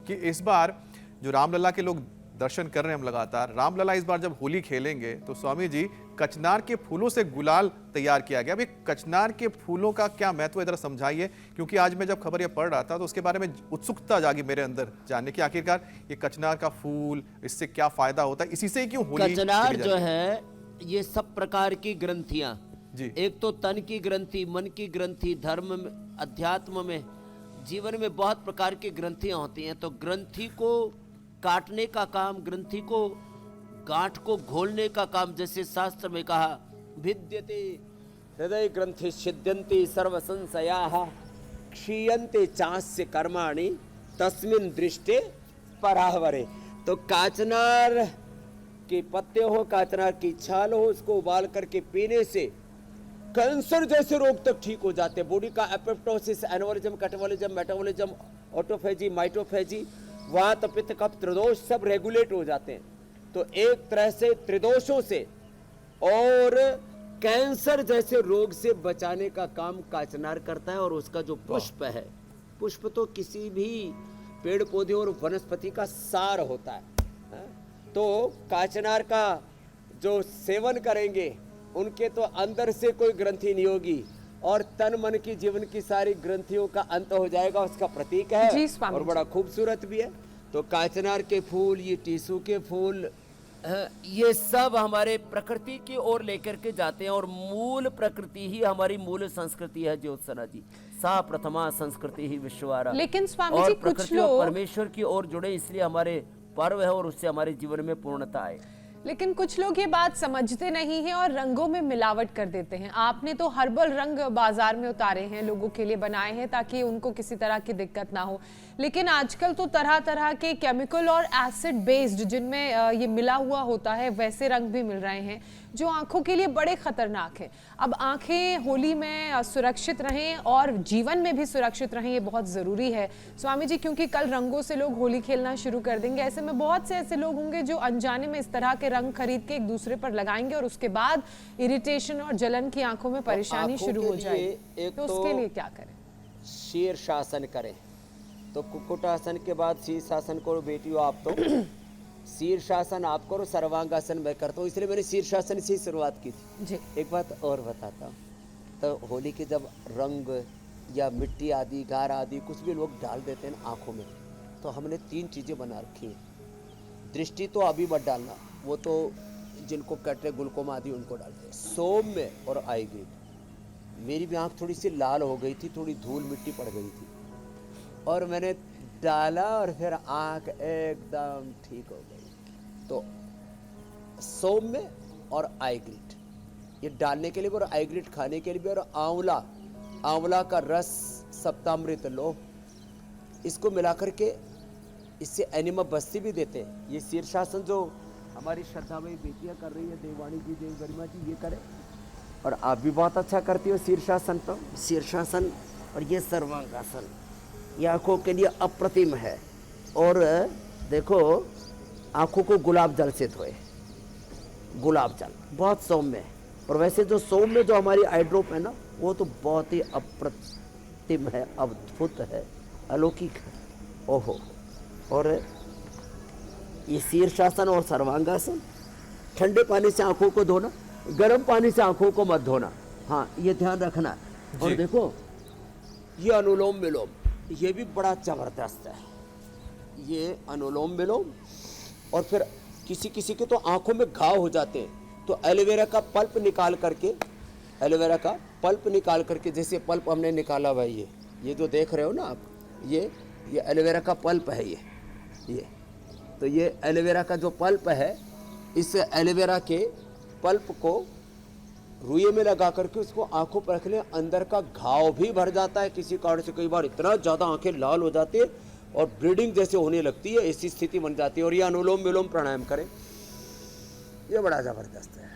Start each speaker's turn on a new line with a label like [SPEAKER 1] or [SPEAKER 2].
[SPEAKER 1] क्योंकि इस बार जो रामलला के लोग दर्शन कर रहे हैं हम लगातार, रामलला इस बार जब होली खेलेंगे तो स्वामी जी कचनार के फूलों से गुलाल तैयार किया गया। अभी कचनार के फूलों का क्या महत्व है जरा समझाइए, क्योंकि आज मैं जब खबर ये पढ़ रहा था तो उसके बारे में उत्सुकता जागी मेरे अंदर जानने की, आखिरकार ये कचनार का फूल, इससे क्या फायदा होता है, इसी से ही क्यों होली
[SPEAKER 2] कचनार जो है ये सब प्रकार की ग्रंथियां
[SPEAKER 1] जी,
[SPEAKER 2] एक तो तन की ग्रंथि, मन की ग्रंथि, धर्म में, अध्यात्म में, जीवन में बहुत प्रकार की ग्रंथियां होती हैं। तो ग्रंथि को काटने का काम, ग्रंथि को गांठ को घोलने का काम, जैसे शास्त्र में कहा भिद्यते हृदय ग्रंथि छिद्यन्ति सर्व संशयाः क्षीयन्ते चास्य कर्माणि तस्मिन् दृष्टे परावरे। तो काचनार के पत्ते हो, काचनार की छाल हो, उसको उबाल करके पीने से कैंसर जैसे रोग तक ठीक हो जाते हैं। बॉडी का apoptosis, aneurysm, catabolism, metabolism, autophagy, mitophagy, वात, पित्त, कफ, त्रिदोष सब रेगुलेट हो जाते हैं। तो एक तरह से त्रिदोषों से और कैंसर जैसे रोग से बचाने का काम काचनार करता है। और उसका जो पुष्प है, पुष्प तो किसी भी पेड़ पौधे और वनस्पति का सार होता है। तो काचनार का जो सेवन करेंगे उनके तो अंदर से कोई ग्रंथि नहीं होगी और तन मन की जीवन की सारी ग्रंथियों का अंत हो जाएगा, उसका प्रतीक है और बड़ा खूबसूरत भी है। तो काचनार के फूल, ये टीसू के फूल, ये सब हमारे प्रकृति की ओर लेकर के जाते हैं। और मूल प्रकृति ही हमारी मूल संस्कृति है ज्योत्सना जी। सा प्रथमा संस्कृति ही विश्वारा।
[SPEAKER 3] लेकिन स्वामी जी कुछ
[SPEAKER 2] लोग परमेश्वर की ओर जुड़े, इसलिए हमारे पर्व है और उससे हमारे जीवन में पूर्णता आए।
[SPEAKER 3] लेकिन कुछ लोग ये बात समझते नहीं हैं और रंगों में मिलावट कर देते हैं। आपने तो हर्बल रंग बाजार में उतारे हैं, लोगों के लिए बनाए हैं ताकि उनको किसी तरह की दिक्कत ना हो। लेकिन आजकल तो तरह तरह के केमिकल और एसिड बेस्ड जिनमें ये मिला हुआ होता है वैसे रंग भी मिल रहे हैं जो आंखों के लिए बड़े खतरनाक हैं। अब आंखें होली में सुरक्षित रहें और जीवन में भी सुरक्षित रहें, ये बहुत ज़रूरी है स्वामी जी, क्योंकि कल रंगों से लोग होली खेलना शुरू कर देंगे। ऐसे में बहुत से ऐसे लोग होंगे जो अनजाने में इस तरह के रंग खरीद के एक दूसरे पर लगाएंगे और उसके बाद इरिटेशन और जलन की आंखों में परेशानी शुरू हो जाएगी। तो उसके लिए क्या करें?
[SPEAKER 2] शीर्षासन करें। तो कुक्कुटासन के बाद शीर्षासन करो बेटियों आप। तो शीर्षासन आप करो, सर्वांगासन मैं करता हूँ, इसलिए मैंने शीर्षासन से ही शुरुआत की थी
[SPEAKER 3] जी।
[SPEAKER 2] एक बात और बताता हूँ। तो होली के जब रंग या मिट्टी आदि, गार आदि कुछ भी लोग डाल देते हैं आंखों में, तो हमने 3 चीज़ें बना रखी हैं। दृष्टि तो अभी मत डालना, वो तो जिनको कैटरेक्ट, ग्लूकोमा आदि उनको डालते हैं। सौम्य और आई ग्रीन। मेरी भी आँख थोड़ी सी लाल हो गई थी, थोड़ी धूल मिट्टी पड़ गई थी और मैंने डाला और फिर आँख एकदम ठीक हो गई। तो सौम्य और आईग्रिट ये डालने के लिए भी और आईग्रिट खाने के लिए भी। और आंवला, आंवला का रस, सप्तामृत लो, इसको मिला करके इससे एनिमा बस्ती भी देते हैं। ये शीर्षासन जो हमारी श्रद्धामयी बेटियां कर रही है, देवानी जी, देव गरिमा जी, ये करें। और आप भी बहुत अच्छा करती हो शीर्षासन। तो शीर्षासन और ये सर्वांगासन ये आँखों के लिए अप्रतिम है। और देखो आँखों को गुलाब जल से धोए, गुलाब जल बहुत सौम्य है। और वैसे जो सौम्य जो हमारी आई ड्रॉप है ना, वो तो बहुत ही अप्रतिम है, अद्भुत है, अलौकिक है। ओहो। और ये शीर्षासन और सर्वांगासन, ठंडे पानी से आँखों को धोना, गर्म पानी से आँखों को मत धोना, हाँ ये ध्यान रखना। और देखो ये अनुलोम विलोम, ये भी बड़ा जबरदस्त है, ये अनुलोम विलोम। और फिर किसी किसी के तो आंखों में घाव हो जाते हैं, तो एलोवेरा का पल्प निकाल करके, एलोवेरा का पल्प निकाल करके, जैसे पल्प हमने निकाला हुआ है, ये जो देख रहे हो ना आप, ये एलोवेरा का पल्प है। ये तो ये एलोवेरा का जो पल्प है, इस एलोवेरा के पल्प को रुई में लगा करके उसको आंखों पर रख लें, अंदर का घाव भी भर जाता है। किसी कारण से कई बार इतना ज़्यादा आंखें लाल हो जाती है और ब्लीडिंग जैसे होने लगती है, ऐसी स्थिति बन जाती है। और ये अनुलोम विलोम प्राणायाम करें, ये बड़ा ज़बरदस्त है।